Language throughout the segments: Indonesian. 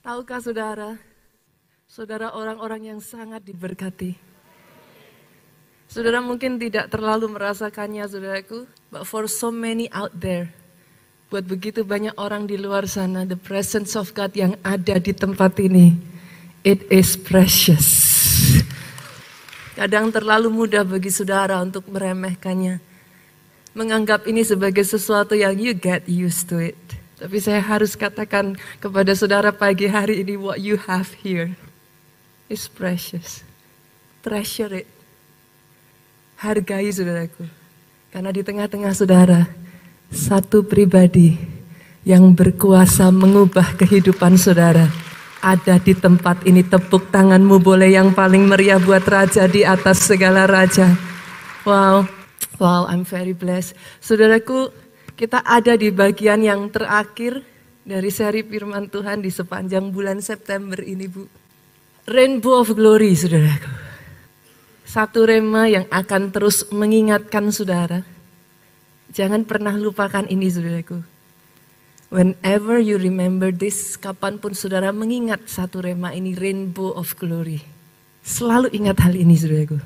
Tahukah saudara, saudara orang-orang yang sangat diberkati. Saudara mungkin tidak terlalu merasakannya saudaraku, but for so many out there, buat begitu banyak orang di luar sana, the presence of God yang ada di tempat ini, it is precious. Kadang terlalu mudah bagi saudara untuk meremehkannya, menganggap ini sebagai sesuatu yang you get used to it. Tapi saya harus katakan kepada saudara pagi hari ini, what you have here is precious. Treasure it. Hargai saudaraku. Karena di tengah-tengah saudara, satu pribadi yang berkuasa mengubah kehidupan saudara ada di tempat ini. Tepuk tanganmu boleh yang paling meriah buat Raja di atas segala raja. Wow, I'm very blessed. Saudaraku, kita ada di bagian yang terakhir dari seri firman Tuhan di sepanjang bulan September ini, Bu. Rainbow of Glory, saudaraku. Satu rema yang akan terus mengingatkan saudara. Jangan pernah lupakan ini, saudaraku. Whenever you remember this, kapanpun saudara mengingat satu rema ini, Rainbow of Glory. Selalu ingat hal ini, saudaraku.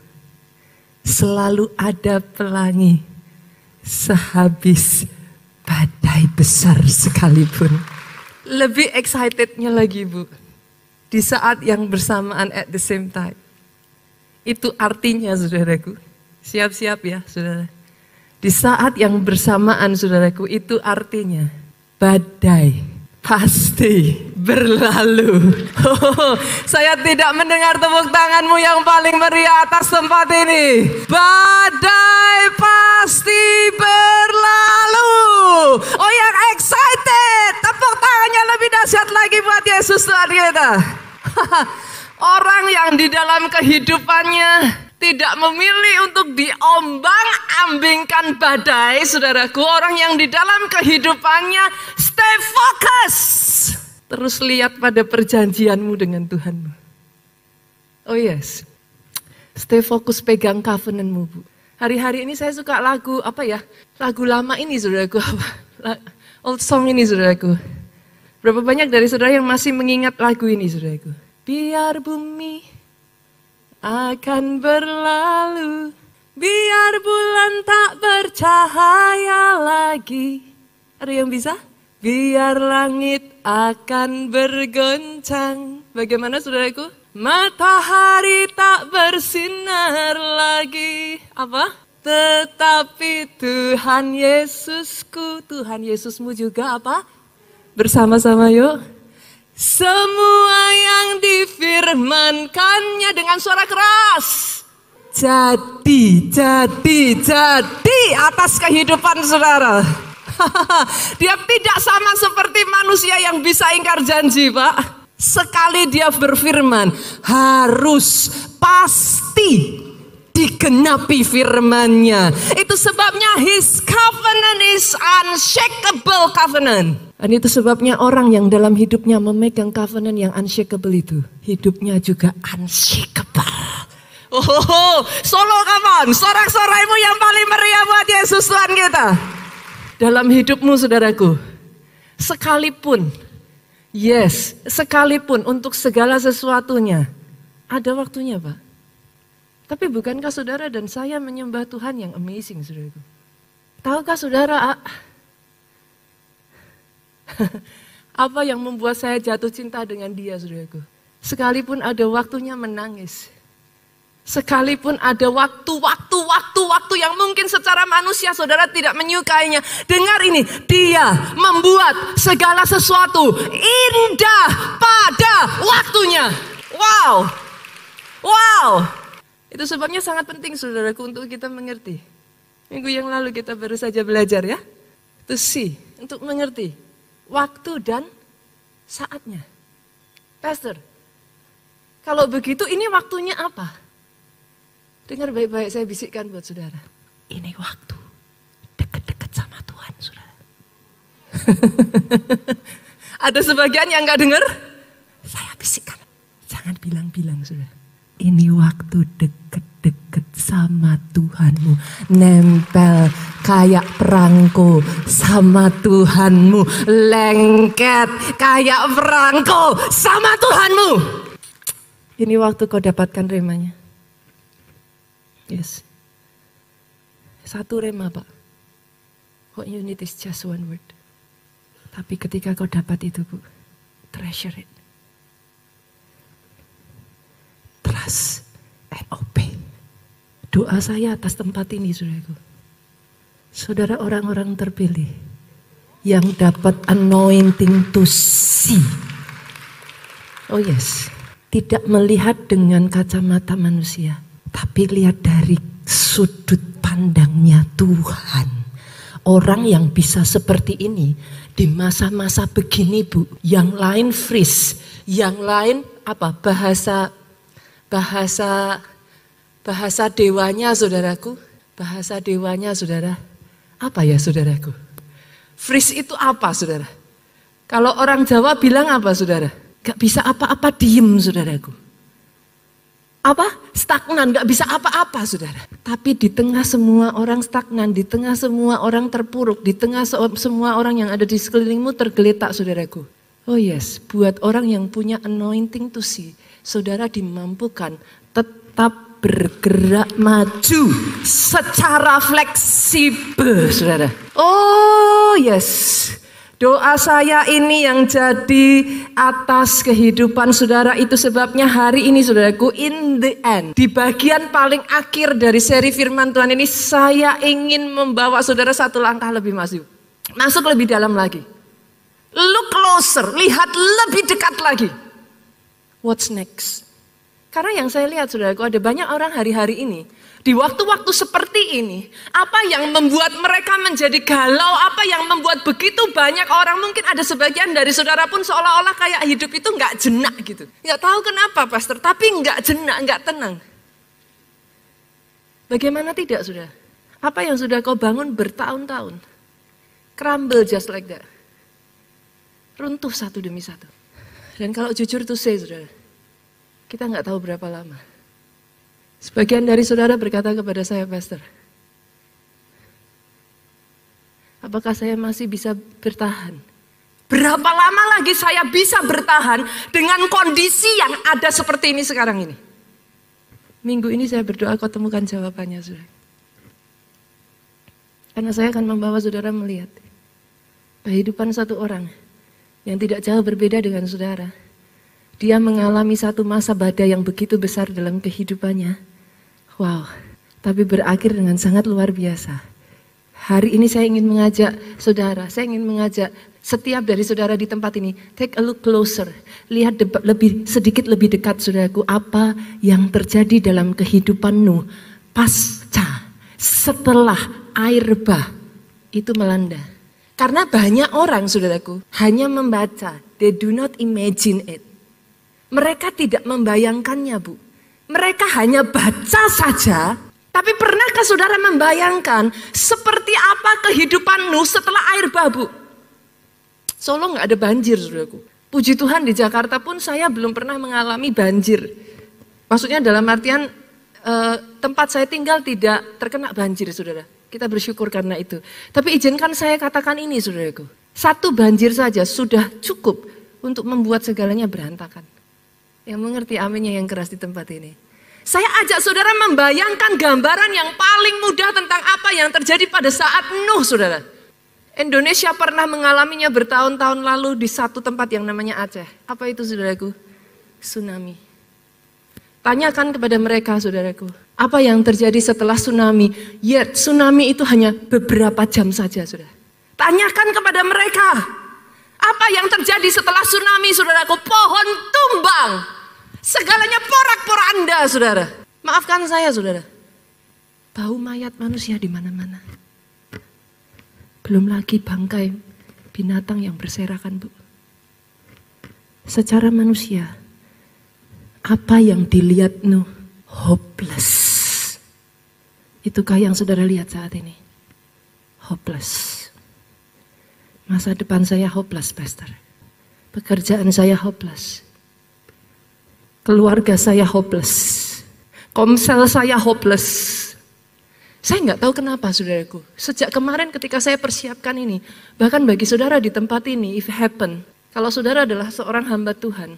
Selalu ada pelangi sehabis badai besar sekalipun. Lebih excitednya lagi, Bu, di saat yang bersamaan at the same time. Itu artinya, saudaraku, siap-siap ya saudara. Di saat yang bersamaan, saudaraku, itu artinya badai pasti berlalu. Saya tidak mendengar tepuk tanganmu yang paling meriah atas tempat ini. Badai pasti berlalu. Oh, yang excited, tepuk tangannya lebih dahsyat lagi buat Yesus Tuhan kita. Orang yang di dalam kehidupannya tidak memilih untuk diombang-ambingkan badai, saudaraku. Orang yang di dalam kehidupannya stay focus. Terus lihat pada perjanjianmu dengan Tuhanmu. Oh yes. Stay fokus, pegang covenantmu, Bu. Hari-hari ini saya suka lagu, lagu lama ini, saudaraku. Old song ini, saudaraku. Berapa banyak dari saudara yang masih mengingat lagu ini, saudaraku? Biar bumi akan berlalu, biar bulan tak bercahaya lagi. Ada yang bisa? Biar langit akan bergoncang. Bagaimana, saudaraku? Matahari tak bersinar lagi. Apa? Tetapi Tuhan Yesusku, Tuhan Yesusmu juga apa? Bersama-sama yuk. Semua yang difirmankannya dengan suara keras. Jadi atas kehidupan saudara. Dia tidak sama seperti manusia yang bisa ingkar janji, Pak. Sekali dia berfirman, harus pasti digenapi firman-Nya. Itu sebabnya His covenant is unshakable covenant. Dan itu sebabnya orang yang dalam hidupnya memegang covenant yang unshakable itu, hidupnya juga unshakable. Solo kapan? Sorak-soraimu yang paling meriah buat Yesus Tuhan kita. Dalam hidupmu, saudaraku, sekalipun untuk segala sesuatunya, ada waktunya, Pak. Tapi bukankah saudara dan saya menyembah Tuhan yang amazing, saudaraku? Tahukah saudara, apa yang membuat saya jatuh cinta dengan Dia, saudaraku? Sekalipun ada waktunya menangis, sekalipun ada waktu yang mungkin secara manusia saudara tidak menyukainya. Dengar ini, Dia membuat segala sesuatu indah pada waktunya. Wow. Itu sebabnya sangat penting, saudaraku, untuk kita mengerti. Minggu yang lalu kita baru saja belajar ya. To see, untuk mengerti waktu dan saatnya. Pastor, kalau begitu ini waktunya apa? Dengar baik-baik, saya bisikkan buat saudara. Ini waktu dekat-dekat sama Tuhan, saudara. Ada sebagian yang gak dengar? Saya bisikkan. Jangan bilang-bilang, saudara. ini waktu deket-deket sama Tuhanmu. Nempel kayak perangko sama Tuhanmu. Lengket kayak perangko sama Tuhanmu. Ini waktu kau dapatkan remanya. Yes. Satu rema, Pak. What you need is just one word. Tapi ketika kau dapat itu, Bu, treasure it. Trust and obey. Doa saya atas tempat ini, saudaraku. Saudara orang-orang terpilih yang dapat anointing to see. Oh yes. Tidak melihat dengan kacamata manusia, tapi lihat dari sudut pandangnya Tuhan. Orang yang bisa seperti ini di masa-masa begini, Bu, yang lain freeze, yang lain apa? Bahasa dewanya, saudaraku. Bahasa dewanya, saudara. Apa ya, saudaraku? Freeze itu apa, saudara? Kalau orang Jawa bilang apa, saudara? Gak bisa apa-apa, diem, saudaraku. Apa? Stagnan, gak bisa apa-apa, saudara. Tapi di tengah semua orang stagnan, di tengah semua orang terpuruk, di tengah semua orang yang ada di sekelilingmu tergeletak, saudaraku. Oh yes, buat orang yang punya anointing to see, saudara dimampukan tetap bergerak maju secara fleksibel, saudara. Oh yes. Doa saya ini yang jadi atas kehidupan saudara, itu sebabnya hari ini, saudaraku, in the end, di bagian paling akhir dari seri firman Tuhan ini, saya ingin membawa saudara satu langkah lebih maju. Masuk lebih dalam lagi. Look closer, lihat lebih dekat lagi. What's next? Karena yang saya lihat, saudaraku, ada banyak orang hari-hari ini, di waktu-waktu seperti ini, apa yang membuat mereka menjadi galau, apa yang membuat begitu banyak orang, mungkin ada sebagian dari saudara pun seolah-olah kayak hidup itu nggak jenak gitu. Nggak tahu kenapa, Pastor, tapi nggak jenak, nggak tenang. Bagaimana tidak, saudara? Apa yang sudah kau bangun bertahun-tahun, crumble just like that. Runtuh satu demi satu. Dan kalau jujur tuh saudara, kita nggak tahu berapa lama. Sebagian dari saudara berkata kepada saya, Pastor, apakah saya masih bisa bertahan? Berapa lama lagi saya bisa bertahan dengan kondisi yang ada seperti ini sekarang ini? Minggu ini saya berdoa kau temukan jawabannya, saudara. Karena saya akan membawa saudara melihat kehidupan satu orang yang tidak jauh berbeda dengan saudara. Dia mengalami satu masa badai yang begitu besar dalam kehidupannya. Wow, tapi berakhir dengan sangat luar biasa. Hari ini saya ingin mengajak saudara, saya ingin mengajak setiap dari saudara di tempat ini, take a look closer. Lihat sedikit lebih dekat, saudaraku, apa yang terjadi dalam kehidupanmu pasca, setelah air bah itu melanda. Karena banyak orang, saudaraku, hanya membaca, they do not imagine it. Mereka tidak membayangkannya, Bu. Mereka hanya baca saja, tapi pernahkah saudara membayangkan seperti apa kehidupanmu setelah air bah, Bu? Solo nggak ada banjir, saudaraku. Puji Tuhan di Jakarta pun saya belum pernah mengalami banjir. Maksudnya dalam artian tempat saya tinggal tidak terkena banjir, saudara. Kita bersyukur karena itu. Tapi izinkan saya katakan ini, saudaraku. Satu banjir saja sudah cukup untuk membuat segalanya berantakan. Yang mengerti aminnya yang keras di tempat ini. Saya ajak saudara membayangkan gambaran yang paling mudah tentang apa yang terjadi pada saat Nuh, saudara. Indonesia pernah mengalaminya bertahun-tahun lalu di satu tempat yang namanya Aceh. Apa itu, saudaraku? Tsunami. Tanyakan kepada mereka, saudaraku. Apa yang terjadi setelah tsunami? Ya, tsunami itu hanya beberapa jam saja, saudara. Tanyakan kepada mereka. Apa yang terjadi setelah tsunami, saudaraku? Pohon tumbang. Segalanya porak-poranda, saudara. Maafkan saya, saudara. Bau mayat manusia di mana-mana. Belum lagi bangkai binatang yang berserakan, Bu. Secara manusia, apa yang dilihat Nuh? Hopeless. Itukah yang saudara lihat saat ini? Hopeless. Masa depan saya hopeless, Pastor. Pekerjaan saya hopeless. Keluarga saya hopeless. Komsel saya hopeless. Saya nggak tahu kenapa saudaraku. Sejak kemarin ketika saya persiapkan ini, bahkan bagi saudara di tempat ini, if happen, kalau saudara adalah seorang hamba Tuhan,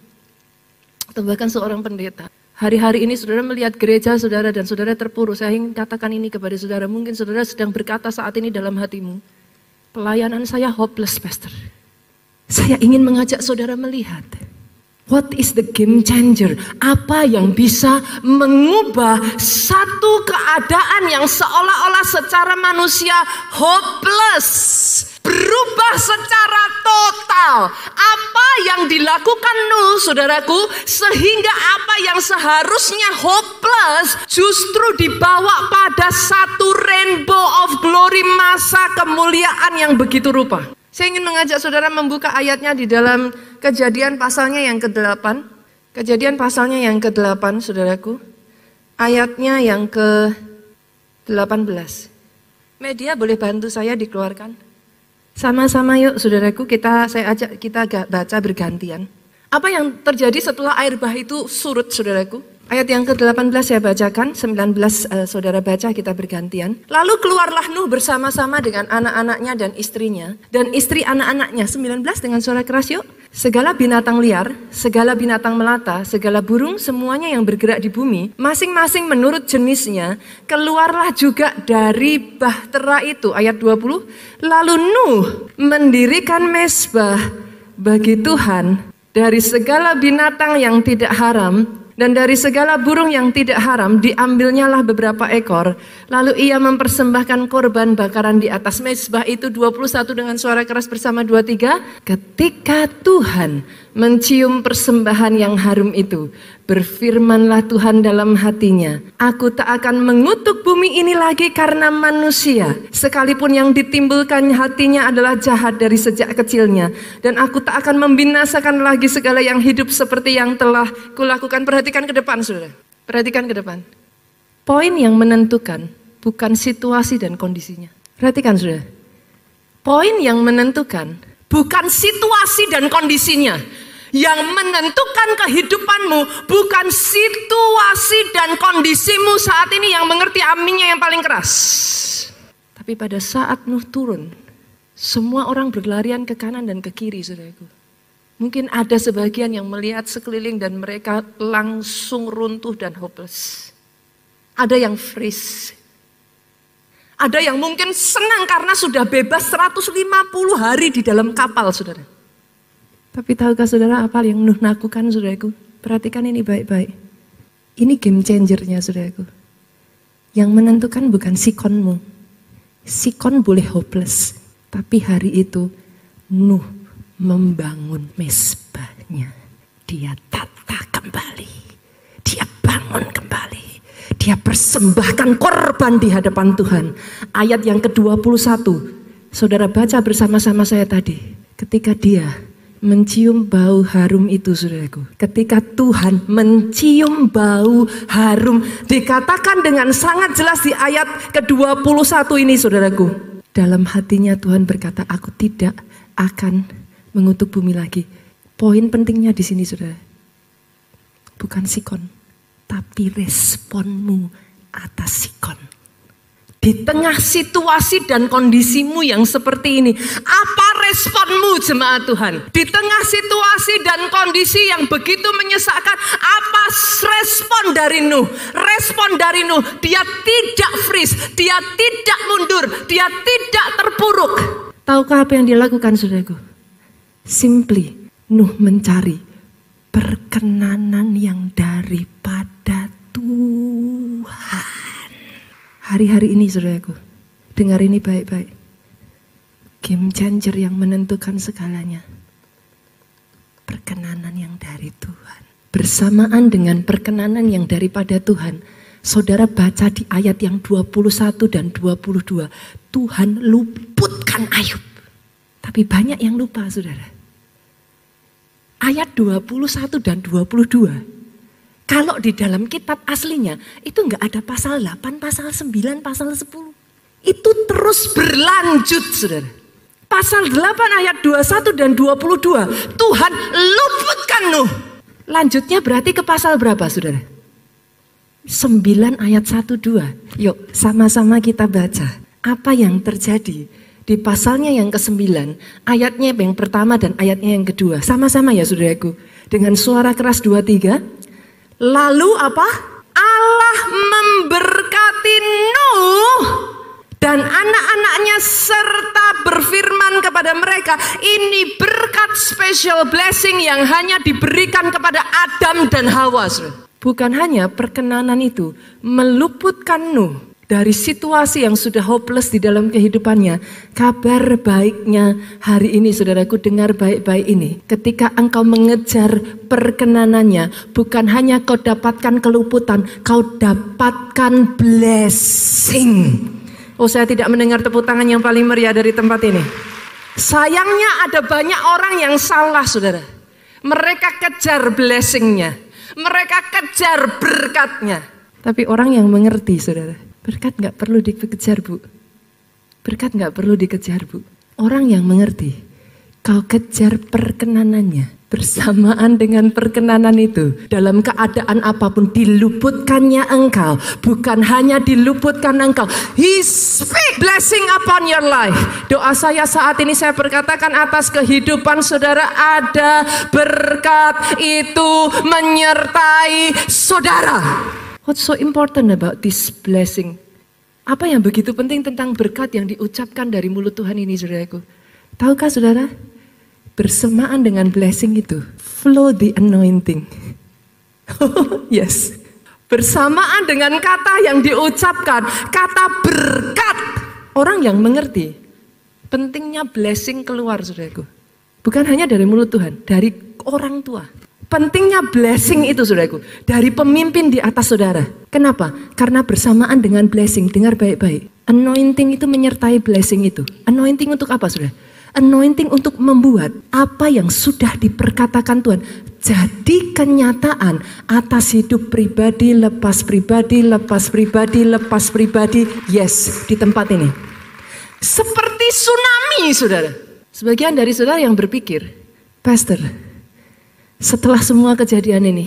atau bahkan seorang pendeta, hari-hari ini saudara melihat gereja saudara dan saudara terpuruk, saya ingin katakan ini kepada saudara, mungkin saudara sedang berkata saat ini dalam hatimu, pelayanan saya hopeless, pastor. Saya ingin mengajak saudara melihat, what is the game changer? Apa yang bisa mengubah satu keadaan yang seolah-olah secara manusia hopeless, berubah secara total. Apa yang dilakukan Nuh, saudaraku, sehingga apa yang seharusnya hopeless justru dibawa pada satu rainbow of glory, masa kemuliaan yang begitu rupa. Saya ingin mengajak saudara membuka ayatnya di dalam Kejadian pasalnya yang ke-8. Kejadian pasalnya yang ke-8, saudaraku. Ayatnya yang ke-18. Media boleh bantu saya dikeluarkan? Sama-sama yuk saudaraku, saya ajak kita baca bergantian. Apa yang terjadi setelah air bah itu surut, saudaraku? Ayat yang ke-18 saya bacakan, 19 saudara baca, kita bergantian. Lalu keluarlah Nuh bersama-sama dengan anak-anaknya dan istrinya, dan istri anak-anaknya, 19 dengan suara keras yuk. Segala binatang liar, segala binatang melata, segala burung, semuanya yang bergerak di bumi, masing-masing menurut jenisnya, keluarlah juga dari bahtera itu. Ayat 20, lalu Nuh mendirikan mezbah bagi Tuhan dari segala binatang yang tidak haram, dan dari segala burung yang tidak haram diambilnyalah beberapa ekor. Lalu ia mempersembahkan korban bakaran di atas mezbah itu. 21 dengan suara keras bersama 23. Ketika Tuhan mencium persembahan yang harum itu, berfirmanlah Tuhan dalam hatinya, aku tak akan mengutuk bumi ini lagi karena manusia, sekalipun yang ditimbulkan hatinya adalah jahat dari sejak kecilnya. Dan aku tak akan membinasakan lagi segala yang hidup seperti yang telah kulakukan. Perhatikan ke depan, saudara. Perhatikan ke depan. Poin yang menentukan bukan situasi dan kondisinya. Perhatikan, saudara. Poin yang menentukan bukan situasi dan kondisinya. Yang menentukan kehidupanmu bukan situasi dan kondisimu saat ini yang mengerti aminnya yang paling keras. Tapi pada saat Nuh turun, semua orang berlarian ke kanan dan ke kiri, saudaraku. Mungkin ada sebagian yang melihat sekeliling dan mereka langsung runtuh dan hopeless. Ada yang freeze. Ada yang mungkin senang karena sudah bebas 150 hari di dalam kapal, saudara. Tapi tahukah saudara apa yang Nuh lakukan, saudaraku? Perhatikan ini baik-baik. Ini game changernya, saudaraku. Yang menentukan bukan sikonmu. Sikon boleh hopeless. Tapi hari itu Nuh membangun mezbahnya. Dia tata kembali. Dia bangun kembali. Dia persembahkan korban di hadapan Tuhan. Ayat yang ke-21. Saudara baca bersama-sama saya tadi. Ketika dia mencium bau harum itu, saudaraku. Ketika Tuhan mencium bau harum, dikatakan dengan sangat jelas di ayat ke-21 ini, saudaraku. Dalam hatinya Tuhan berkata, aku tidak akan mengutuk bumi lagi. Poin pentingnya di sini, saudara. Bukan sikon, tapi responmu atas sikon. Di tengah situasi dan kondisimu yang seperti ini, apa responmu jemaat Tuhan? Di tengah situasi dan kondisi yang begitu menyesakkan, apa respon dari Nuh? Respon dari Nuh, dia tidak freeze, dia tidak mundur, dia tidak terpuruk. Tahukah apa yang dia lakukan, saudaraku? Simply, Nuh mencari perkenanan yang daripada Tuhan. Hari-hari ini, saudaraku, dengar ini baik-baik. Game changer yang menentukan segalanya. Perkenanan yang dari Tuhan. Bersamaan dengan perkenanan yang daripada Tuhan, saudara baca di ayat yang 21 dan 22. Tuhan luputkan Ayub. Tapi banyak yang lupa, saudara. Ayat 21 dan 22. Kalau di dalam kitab aslinya, itu enggak ada pasal 8, pasal 9, pasal 10. Itu terus berlanjut, saudara. Pasal 8 ayat 21 dan 22, Tuhan luputkan Nuh. Lanjutnya berarti ke pasal berapa, saudara? 9 ayat 1-2. Yuk sama-sama kita baca. Apa yang terjadi di pasalnya yang ke-9, ayatnya yang pertama dan ayatnya yang kedua. Sama-sama ya saudaraku. Dengan suara keras 2-3. Lalu apa? Allah memberkati Nuh dan anak-anaknya serta berfirman kepada mereka, ini berkat special blessing yang hanya diberikan kepada Adam dan Hawa. Bukan hanya perkenanan itu meluputkan Nuh dari situasi yang sudah hopeless di dalam kehidupannya. Kabar baiknya hari ini saudaraku, dengar baik-baik ini. Ketika engkau mengejar perkenanannya, bukan hanya kau dapatkan keluputan, kau dapatkan blessing. Oh, saya tidak mendengar tepuk tangan yang paling meriah dari tempat ini. Sayangnya ada banyak orang yang salah saudara. Mereka kejar blessingnya, mereka kejar berkatnya. Tapi orang yang mengerti saudara, berkat gak perlu dikejar bu. Berkat gak perlu dikejar bu. Orang yang mengerti, kau kejar perkenanannya. Bersamaan dengan perkenanan itu, dalam keadaan apapun diluputkannya engkau. Bukan hanya diluputkan engkau, He speak blessing upon your life. Doa saya saat ini, saya berkatakan atas kehidupan saudara, ada berkat itu menyertai saudara. What's so important about this blessing? Apa yang begitu penting tentang berkat yang diucapkan dari mulut Tuhan ini saudaraku? Tahukah saudara? Bersamaan dengan blessing itu, flow the anointing. Yes. Bersamaan dengan kata yang diucapkan, kata berkat. Orang yang mengerti pentingnya blessing keluar saudaraku. Bukan hanya dari mulut Tuhan, dari orang tua. Pentingnya blessing itu saudaraku, dari pemimpin di atas saudara. Kenapa? Karena bersamaan dengan blessing, dengar baik-baik. Anointing itu menyertai blessing itu. Anointing untuk apa saudara? Anointing untuk membuat apa yang sudah diperkatakan Tuhan jadi kenyataan atas hidup pribadi, lepas pribadi, lepas pribadi, lepas pribadi. Yes, di tempat ini. Seperti tsunami saudara. Sebagian dari saudara yang berpikir, Pastor, setelah semua kejadian ini,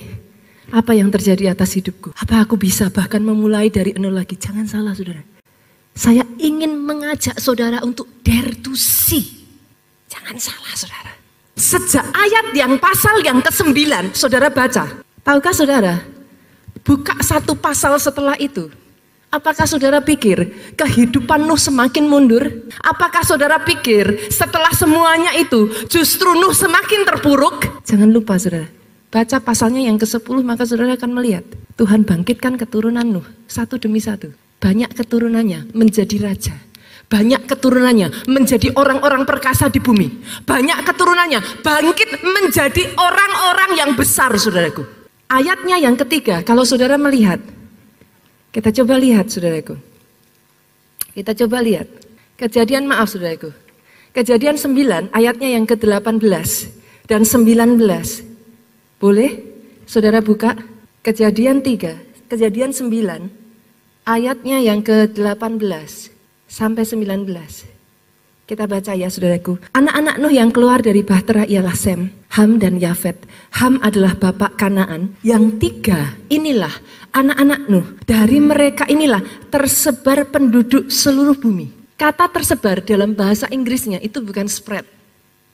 apa yang terjadi atas hidupku? Apa aku bisa bahkan memulai dari nol lagi? Jangan salah saudara. Saya ingin mengajak saudara untuk dare to see. Jangan salah saudara. Sejak ayat yang pasal yang ke-9 saudara baca. Tahukah saudara? Buka satu pasal setelah itu. Apakah saudara pikir kehidupan Nuh semakin mundur? Apakah saudara pikir setelah semuanya itu justru Nuh semakin terpuruk? Jangan lupa saudara, baca pasalnya yang ke-10 maka saudara akan melihat Tuhan bangkitkan keturunan Nuh satu demi satu. Banyak keturunannya menjadi raja. Banyak keturunannya menjadi orang-orang perkasa di bumi. Banyak keturunannya bangkit menjadi orang-orang yang besar saudaraku. Ayatnya yang ketiga kalau saudara melihat, kita coba lihat saudaraku. Kita coba lihat. Kejadian maaf saudaraku. Kejadian 9 ayatnya yang ke-18 dan 19. Boleh saudara buka? Kejadian 3, kejadian 9 ayatnya yang ke-18 sampai 19. Kita baca ya saudaraku. Anak-anak Nuh yang keluar dari Bahtera ialah Sem, Ham dan Yafet. Ham adalah bapak Kanaan. Yang 3 inilah anak-anak Nuh. Dari mereka inilah tersebar penduduk seluruh bumi. Kata tersebar dalam bahasa Inggrisnya itu bukan spread.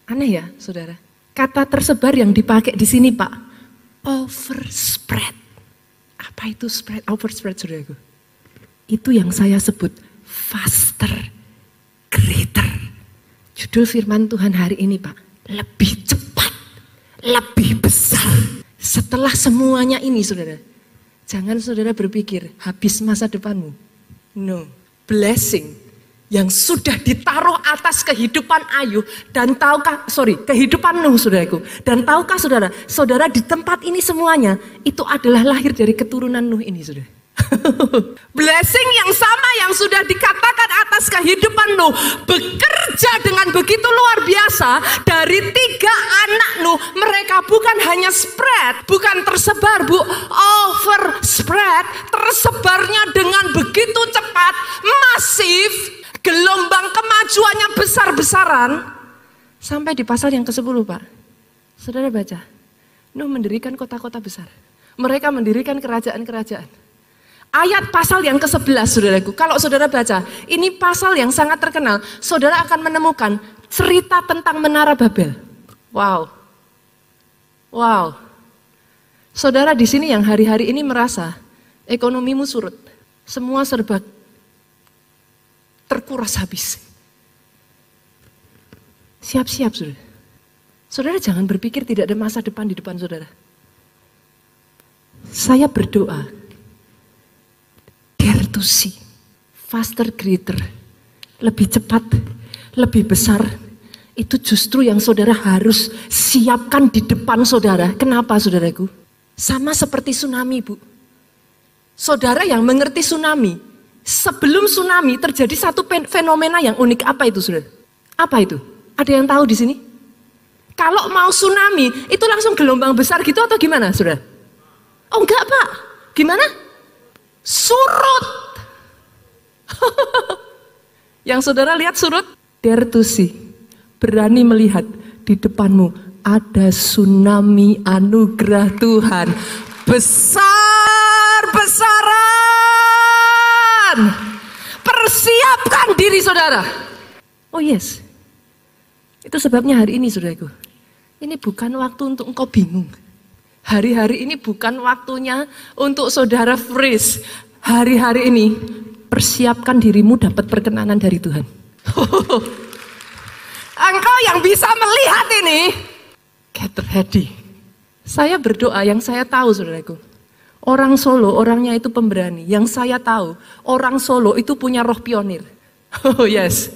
Aneh ya saudara. Kata tersebar yang dipakai di sini Pak, overspread. Apa itu spread? Overspread saudaraku. Itu yang saya sebut faster, greater. Judul firman Tuhan hari ini Pak, lebih cepat, lebih besar. Setelah semuanya ini saudara, jangan saudara berpikir habis masa depanmu. No, blessing yang sudah ditaruh atas kehidupan Ayub dan kehidupan Nuh saudaraku. Dan tahukah saudara, saudara di tempat ini semuanya itu adalah lahir dari keturunan Nuh ini saudara. Blessing yang sama yang sudah dikatakan atas kehidupan Nuh bekerja dengan begitu luar biasa dari 3 anak Nuh. Mereka bukan hanya spread, bukan tersebar bu, overspread, tersebarnya dengan begitu cepat, masif, gelombang kemajuannya besar-besaran. Sampai di pasal yang ke-10 Pak, saudara baca, Nuh mendirikan kota-kota besar, mereka mendirikan kerajaan-kerajaan. Ayat pasal yang ke-11 saudaraku. Kalau saudara baca, ini pasal yang sangat terkenal. Saudara akan menemukan cerita tentang Menara Babel. Wow. Wow. Saudara di sini yang hari-hari ini merasa ekonomimu surut. Semua serba terkuras habis. Siap-siap saudara. Saudara jangan berpikir tidak ada masa depan di depan saudara. Saya berdoa. Dare to see, faster, greater, lebih cepat, lebih besar. Itu justru yang saudara harus siapkan di depan saudara. Kenapa saudaraku? Sama seperti tsunami, Bu. Saudara yang mengerti tsunami, sebelum tsunami terjadi satu fenomena yang unik. Apa itu saudara? Apa itu? Ada yang tahu di sini? Kalau mau tsunami, itu langsung gelombang besar gitu atau gimana saudara? Oh enggak Pak, gimana? Surut. Yang saudara lihat surut? Dare to see. Berani melihat di depanmu ada tsunami anugerah Tuhan. Besar-besaran. Persiapkan diri saudara. Oh yes. Itu sebabnya hari ini saudaraku. Ini bukan waktu untuk engkau bingung. Hari-hari ini bukan waktunya untuk saudara freeze. Hari-hari ini persiapkan dirimu dapat perkenanan dari Tuhan. Engkau yang bisa melihat ini, get ready. Saya berdoa yang saya tahu saudaraku. Orang Solo orangnya itu pemberani. Yang saya tahu orang Solo itu punya roh pionir. Oh yes.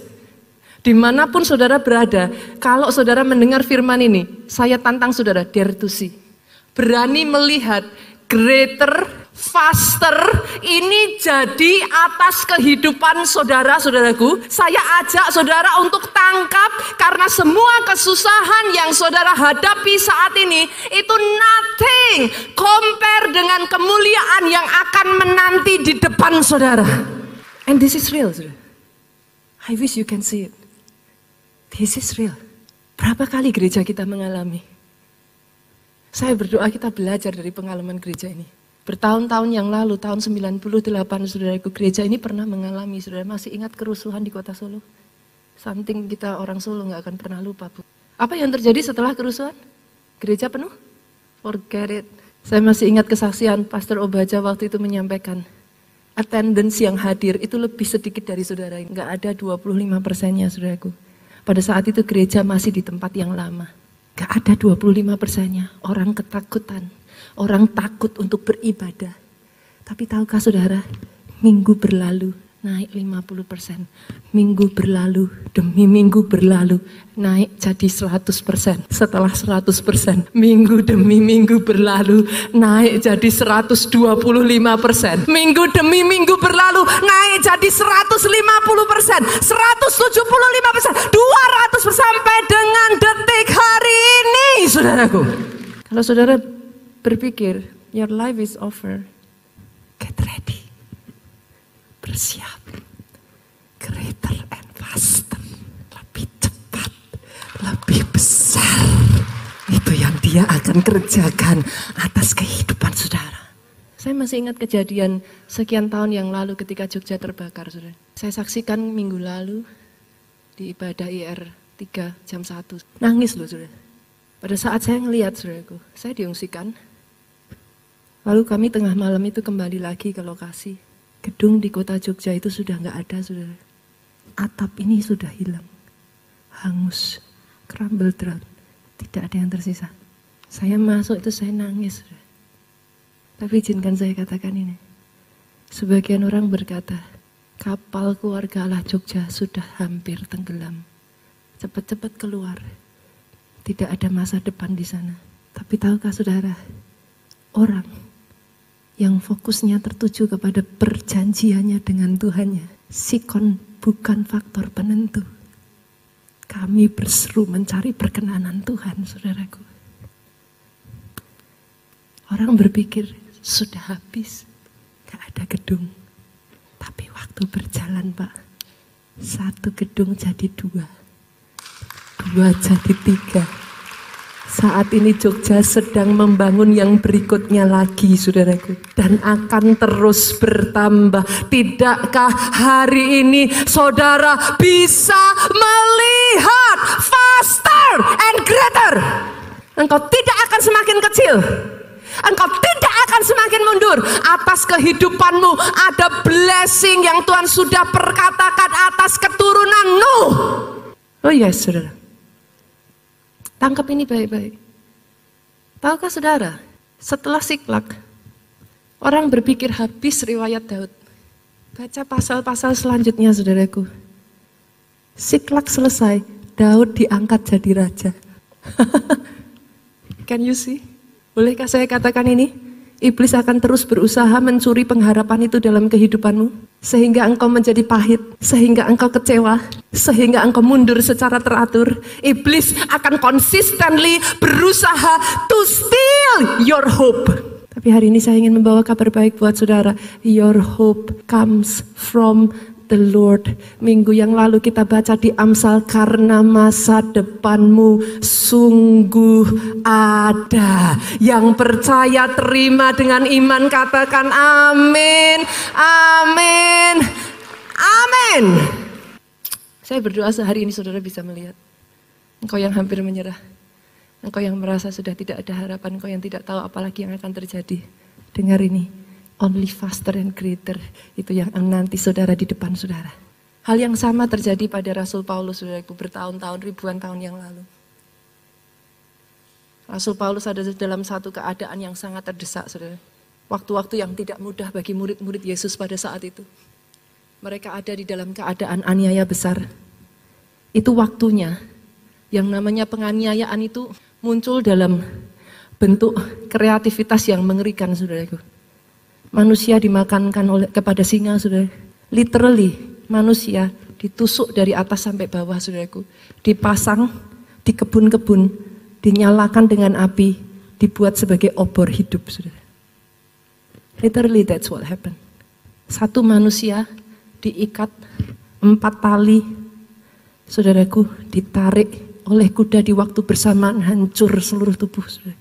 Dimanapun saudara berada, kalau saudara mendengar firman ini, saya tantang saudara, dare to see. Berani melihat, greater, faster, ini jadi atas kehidupan saudara-saudaraku. Saya ajak saudara untuk tangkap, karena semua kesusahan yang saudara hadapi saat ini, itu nothing compare dengan kemuliaan yang akan menanti di depan saudara. And this is real, saudara. I wish you can see it. This is real. Berapa kali gereja kita mengalami? Saya berdoa kita belajar dari pengalaman gereja ini. Bertahun-tahun yang lalu, tahun 98, saudaraku, gereja ini pernah mengalami, saudara masih ingat kerusuhan di kota Solo? Something kita orang Solo gak akan pernah lupa, Bu. Apa yang terjadi setelah kerusuhan? Gereja penuh? Forget it. Saya masih ingat kesaksian Pastor Obaja waktu itu menyampaikan, attendance yang hadir itu lebih sedikit dari saudara. Gak ada 25%-nya, saudaraku. Pada saat itu gereja masih di tempat yang lama. Gak ada 25%-nya, orang ketakutan, orang takut untuk beribadah. Tapi tahukah saudara, minggu berlalu naik 50%, minggu berlalu demi minggu berlalu naik jadi 100%. Setelah 100%, minggu demi minggu berlalu naik jadi 125%. Minggu demi minggu berlalu naik jadi 150%, 175%, 200% sampai dengan detik hari ini, saudaraku. Kalau saudara berpikir your life is over, get ready. Bersiap, greater and faster, lebih cepat, lebih besar. Itu yang dia akan kerjakan atas kehidupan saudara. Saya masih ingat kejadian sekian tahun yang lalu ketika Jogja terbakar, saudara. Saya saksikan minggu lalu di ibadah IR 3 jam 1. Nangis loh, saudara. Pada saat saya ngelihat, saudaraku, saya diungsikan. Lalu kami tengah malam itu kembali lagi ke lokasi. Gedung di kota Jogja itu sudah nggak ada, saudara. Atap ini sudah hilang, hangus, crumble down, tidak ada yang tersisa. Saya masuk itu saya nangis, saudara. Tapi izinkan saya katakan ini. Sebagian orang berkata, kapal keluarga Allah Jogja sudah hampir tenggelam. Cepat-cepat keluar, tidak ada masa depan di sana. Tapi tahukah saudara, orang yang fokusnya tertuju kepada perjanjiannya dengan Tuhannya, sikon bukan faktor penentu. Kami berseru mencari perkenanan Tuhan, saudaraku. Orang berpikir sudah habis, gak ada gedung. Tapi waktu berjalan, Pak, satu gedung jadi dua, dua jadi tiga, Saat ini Jogja sedang membangun yang berikutnya lagi, saudaraku. Dan akan terus bertambah. Tidakkah hari ini saudara bisa melihat faster and greater? Engkau tidak akan semakin kecil. Engkau tidak akan semakin mundur. Atas kehidupanmu ada blessing yang Tuhan sudah perkatakan atas keturunanmu. Oh yes, saudara. Tangkap ini baik-baik. Tahukah saudara, setelah Siklak, orang berpikir habis riwayat Daud. Baca pasal-pasal selanjutnya, saudaraku. Siklak selesai, Daud diangkat jadi raja. Can you see? Bolehkah saya katakan ini? Iblis akan terus berusaha mencuri pengharapan itu dalam kehidupanmu. Sehingga engkau menjadi pahit. Sehingga engkau kecewa. Sehingga engkau mundur secara teratur. Iblis akan consistently berusaha to steal your hope. Tapi hari ini saya ingin membawa kabar baik buat saudara. Your hope comes from the Lord. Minggu yang lalu kita baca di Amsal, karena masa depanmu sungguh ada. Yang percaya terima dengan iman, katakan amin, amin, amin. Saya berdoa sehari ini saudara bisa melihat. Engkau yang hampir menyerah, engkau yang merasa sudah tidak ada harapan, engkau yang tidak tahu apalagi yang akan terjadi. Dengar ini. Only faster and greater, itu yang nanti saudara di depan saudara. Hal yang sama terjadi pada Rasul Paulus, saudaraku, bertahun-tahun, ribuan tahun yang lalu. Rasul Paulus ada dalam satu keadaan yang sangat terdesak, saudara. Waktu-waktu yang tidak mudah bagi murid-murid Yesus pada saat itu. Mereka ada di dalam keadaan aniaya besar. Itu waktunya, yang namanya penganiayaan itu muncul dalam bentuk kreativitas yang mengerikan, saudaraku. Manusia dimakankan kepada singa, saudara. Literally, manusia ditusuk dari atas sampai bawah, saudaraku. Dipasang di kebun-kebun, dinyalakan dengan api, dibuat sebagai obor hidup, saudara. Literally, that's what happened. Satu manusia diikat 4 tali, saudaraku, ditarik oleh kuda di waktu bersamaan, hancur seluruh tubuh, saudara.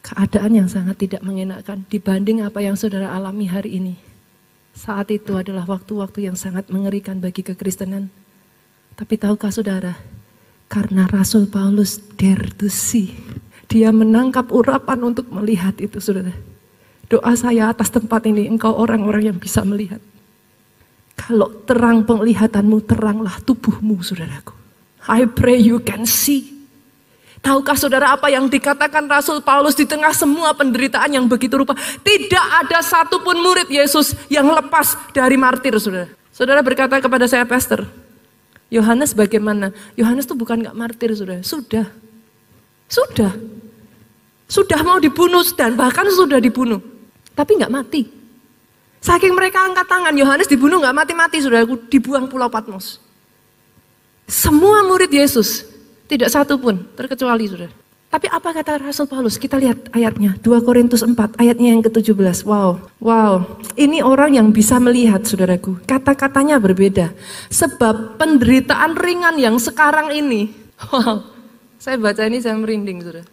Keadaan yang sangat tidak mengenakan dibanding apa yang saudara alami hari ini. Saat itu adalah waktu-waktu yang sangat mengerikan bagi kekristenan. Tapi tahukah saudara, karena Rasul Paulus dare to see, dia menangkap urapan untuk melihat itu, saudara. Doa saya atas tempat ini, engkau orang-orang yang bisa melihat. Kalau terang penglihatanmu, teranglah tubuhmu, saudaraku. I pray you can see. Tahukah saudara apa yang dikatakan Rasul Paulus di tengah semua penderitaan yang begitu rupa? Tidak ada satupun murid Yesus yang lepas dari martir, saudara. Saudara berkata kepada saya, Pastor, Yohanes bagaimana? Yohanes itu bukan gak martir, saudara. Sudah mau dibunuh dan bahkan sudah dibunuh. Tapi gak mati. Saking mereka angkat tangan, Yohanes dibunuh gak mati-mati, saudara. Dibuang Pulau Patmos. Semua murid Yesus, tidak satu pun terkecuali, saudara. Tapi apa kata Rasul Paulus? Kita lihat ayatnya, 2 Korintus 4 ayatnya yang ke-17. Wow. Ini orang yang bisa melihat, saudaraku. Kata-katanya berbeda. Sebab penderitaan ringan yang sekarang ini. Wow. Saya baca ini saya merinding, saudara.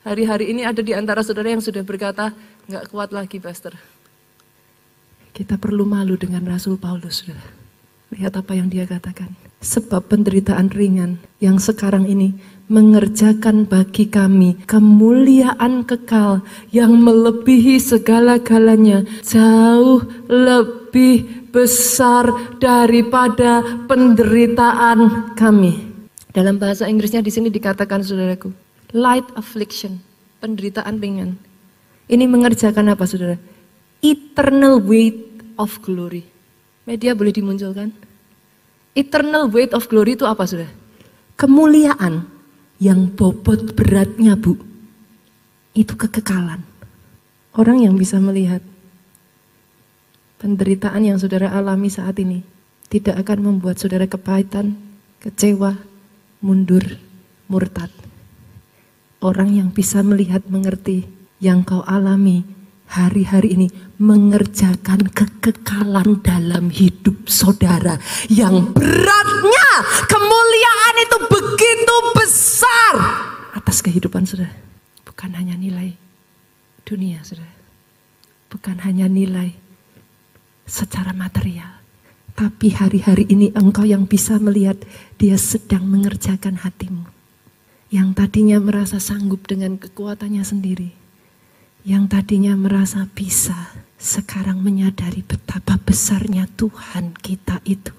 Hari-hari ini ada di antara saudara yang sudah berkata, nggak kuat lagi, Pastor. Kita perlu malu dengan Rasul Paulus, saudara. Lihat apa yang dia katakan. Sebab penderitaan ringan yang sekarang ini mengerjakan bagi kami kemuliaan kekal yang melebihi segala-galanya, jauh lebih besar daripada penderitaan kami. Dalam bahasa Inggrisnya di sini dikatakan, saudaraku, light affliction, penderitaan ringan. Ini mengerjakan apa, saudara? Eternal weight of glory. Media boleh dimunculkan? Eternal weight of glory itu apa, saudara? Kemuliaan yang bobot beratnya, Bu. Itu kekekalan. Orang yang bisa melihat penderitaan yang saudara alami saat ini tidak akan membuat saudara kepahitan, kecewa, mundur, murtad. Orang yang bisa melihat, mengerti yang kau alami hari-hari ini mengerjakan kekekalan dalam hidup saudara yang beratnya kemuliaan itu begitu besar atas kehidupan saudara. Bukan hanya nilai dunia saudara. Bukan hanya nilai secara material. Tapi hari-hari ini engkau yang bisa melihat dia sedang mengerjakan hatimu. Yang tadinya merasa sanggup dengan kekuatannya sendiri. Yang tadinya merasa bisa, sekarang menyadari betapa besarnya Tuhan kita itu.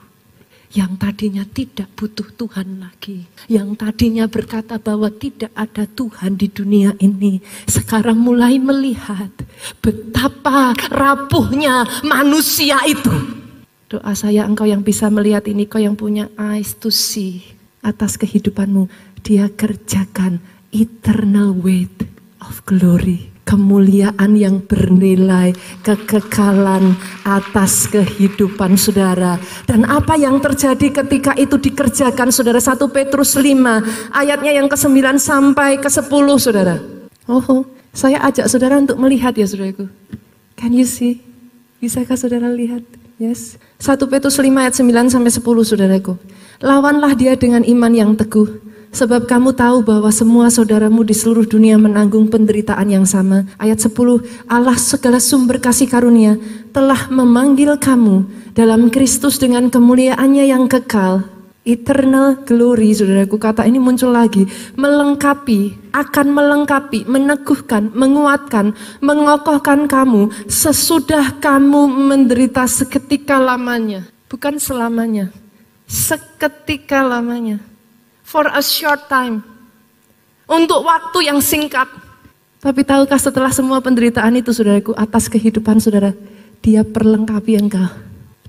Yang tadinya tidak butuh Tuhan lagi. Yang tadinya berkata bahwa tidak ada Tuhan di dunia ini. Sekarang mulai melihat betapa rapuhnya manusia itu. Doa saya engkau yang bisa melihat ini, kau yang punya eyes to see atas kehidupanmu. Dia kerjakan eternal weight of glory. Kemuliaan yang bernilai, kekekalan atas kehidupan saudara. Dan apa yang terjadi ketika itu dikerjakan saudara? 1 Petrus 5 ayatnya yang ke-9 sampai ke-10 saudara. Saya ajak saudara untuk melihat ya saudaraku. Can you see? Bisakah saudara lihat? Yes. 1 Petrus 5 ayat 9 sampai 10 saudaraku. Lawanlah dia dengan iman yang teguh. Sebab kamu tahu bahwa semua saudaramu di seluruh dunia menanggung penderitaan yang sama. Ayat 10, Allah segala sumber kasih karunia telah memanggil kamu dalam Kristus dengan kemuliaannya yang kekal. Eternal glory, saudaraku, kata ini muncul lagi. Melengkapi, akan melengkapi, meneguhkan, menguatkan, mengokohkan kamu sesudah kamu menderita seketika lamanya. Bukan selamanya, seketika lamanya. For a short time. Untuk waktu yang singkat. Tapi tahukah setelah semua penderitaan itu saudaraku, atas kehidupan saudara, dia perlengkapi engkau.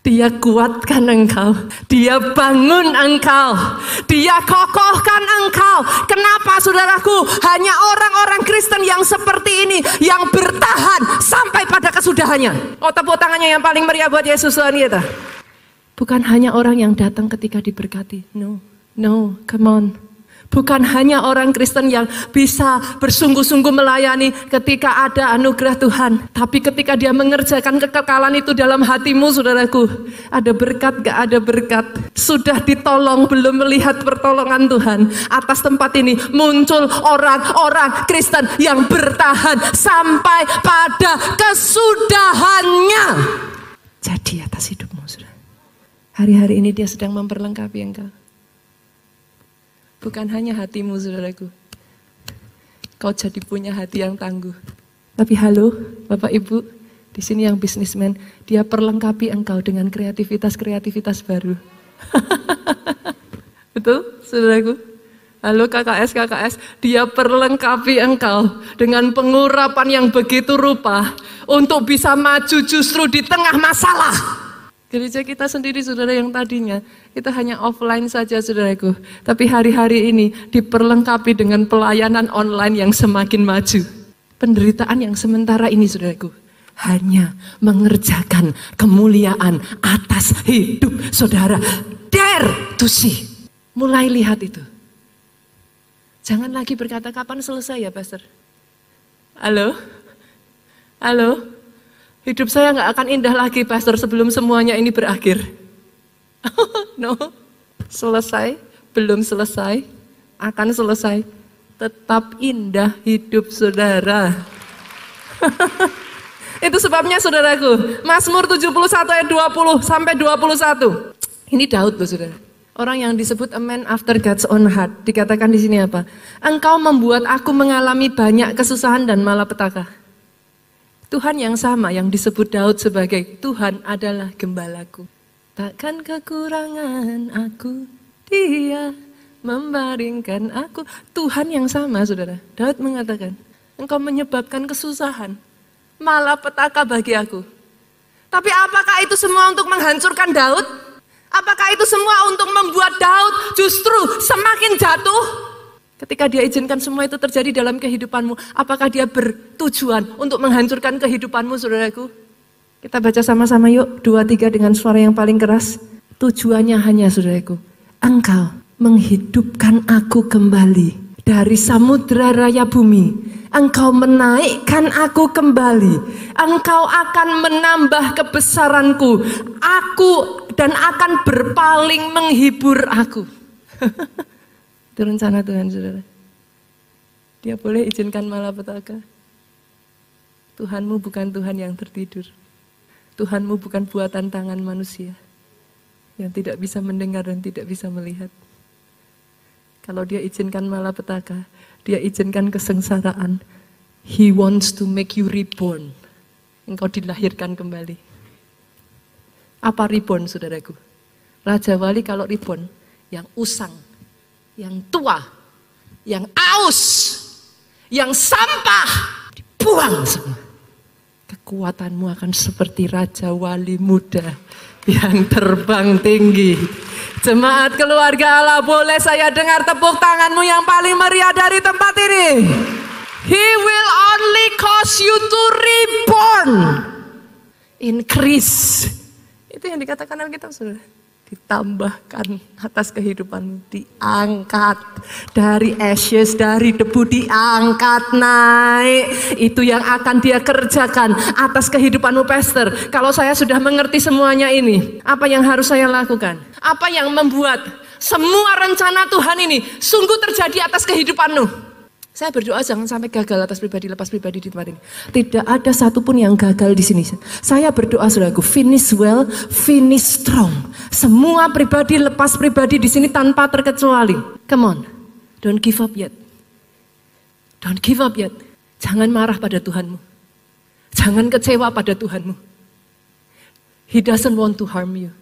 Dia kuatkan engkau. Dia bangun engkau. Dia kokohkan engkau. Kenapa saudaraku? Hanya orang-orang Kristen yang seperti ini yang bertahan sampai pada kesudahannya. Oh, tepuk tangannya yang paling meriah buat Yesus Tuhan kita. Bukan hanya orang yang datang ketika diberkati. No, come on. Bukan hanya orang Kristen yang bisa bersungguh-sungguh melayani ketika ada anugerah Tuhan. Tapi ketika dia mengerjakan kekekalan itu dalam hatimu saudaraku. Ada berkat gak ada berkat. Sudah ditolong belum melihat pertolongan Tuhan. Atas tempat ini muncul orang-orang Kristen yang bertahan sampai pada kesudahannya. Jadi atas hidupmu saudara. Hari-hari ini dia sedang memperlengkapi engkau. Bukan hanya hatimu saudaraku. Kau jadi punya hati yang tangguh. Tapi halo Bapak Ibu, di sini yang bisnismen, dia perlengkapi engkau dengan kreativitas baru. Betul saudaraku? Halo KKS, dia perlengkapi engkau dengan pengurapan yang begitu rupa untuk bisa maju justru di tengah masalah. Gereja kita sendiri saudara yang tadinya kita hanya offline saja saudaraku. Tapi hari-hari ini diperlengkapi dengan pelayanan online yang semakin maju. Penderitaan yang sementara ini saudaraku hanya mengerjakan kemuliaan atas hidup saudara. Dare to see. Mulai lihat itu. Jangan lagi berkata kapan selesai ya Pastor. Halo? Hidup saya gak akan indah lagi Pastor sebelum semuanya ini berakhir. No, selesai, belum selesai, akan selesai. Tetap indah hidup saudara. Itu sebabnya saudaraku, Mazmur 71 ayat 20 sampai 21. Ini Daud loh saudara. Orang yang disebut a man after God's own heart. Dikatakan di sini apa? Engkau membuat aku mengalami banyak kesusahan dan malapetaka. Tuhan yang sama yang disebut Daud sebagai Tuhan adalah gembalaku. Takkan kekurangan aku, dia membaringkan aku. Tuhan yang sama saudara. Daud mengatakan, engkau menyebabkan kesusahan, malapetaka bagi aku. Tapi apakah itu semua untuk menghancurkan Daud? Apakah itu semua untuk membuat Daud justru semakin jatuh? Ketika dia izinkan semua itu terjadi dalam kehidupanmu, apakah dia bertujuan untuk menghancurkan kehidupanmu saudaraku? Kita baca sama-sama yuk, 2-3 dengan suara yang paling keras. Tujuannya hanya saudaraku, engkau menghidupkan aku kembali dari samudra raya bumi. Engkau menaikkan aku kembali. Engkau akan menambah kebesaranku. Aku dan akan berpaling menghibur aku. Itu rencana Tuhan saudara. Dia boleh izinkan malapetaka. Tuhanmu bukan Tuhan yang tertidur. Tuhanmu bukan buatan tangan manusia yang tidak bisa mendengar dan tidak bisa melihat. Kalau dia izinkan malapetaka, dia izinkan kesengsaraan. He wants to make you reborn. Engkau dilahirkan kembali. Apa reborn, saudaraku? Raja Wali kalau reborn, yang usang, yang tua, yang aus, yang sampah, dibuang semua. Kekuatanmu akan seperti Raja Wali muda yang terbang tinggi. Jemaat keluarga Allah, boleh saya dengar tepuk tanganmu yang paling meriah dari tempat ini? He will only cause you to reborn. Increase. Itu yang dikatakan Alkitab, saudara. Ditambahkan atas kehidupanmu, diangkat dari ashes, dari debu, diangkat naik. Itu yang akan dia kerjakan atas kehidupanmu, pastor. Kalau saya sudah mengerti semuanya ini, apa yang harus saya lakukan? Apa yang membuat semua rencana Tuhan ini sungguh terjadi atas kehidupanmu? Saya berdoa jangan sampai gagal atas pribadi, lepas pribadi di tempat ini. Tidak ada satupun yang gagal di sini. Saya berdoa, saudaraku, finish well, finish strong. Semua pribadi, lepas pribadi di sini tanpa terkecuali. Come on, don't give up yet. Don't give up yet. Jangan marah pada Tuhanmu. Jangan kecewa pada Tuhanmu. He doesn't want to harm you.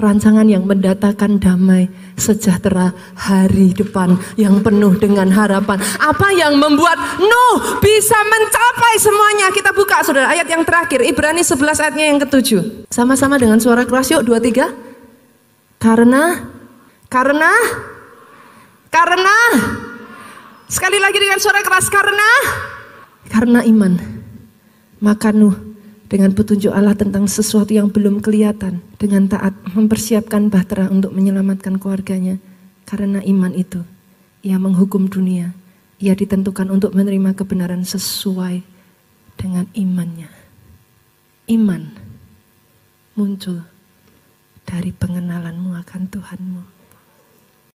Rancangan yang mendatangkan damai, sejahtera, hari depan yang penuh dengan harapan. Apa yang membuat Nuh bisa mencapai semuanya? Kita buka, saudara, ayat yang terakhir, Ibrani 11 ayatnya yang ke-7. Sama-sama dengan suara keras, yuk, 2, 3. Karena sekali lagi dengan suara keras, karena iman, maka Nuh dengan petunjuk Allah tentang sesuatu yang belum kelihatan, dengan taat mempersiapkan bahtera untuk menyelamatkan keluarganya. Karena iman itu, ia menghukum dunia. Ia ditentukan untuk menerima kebenaran sesuai dengan imannya. Iman muncul dari pengenalanmu akan Tuhanmu.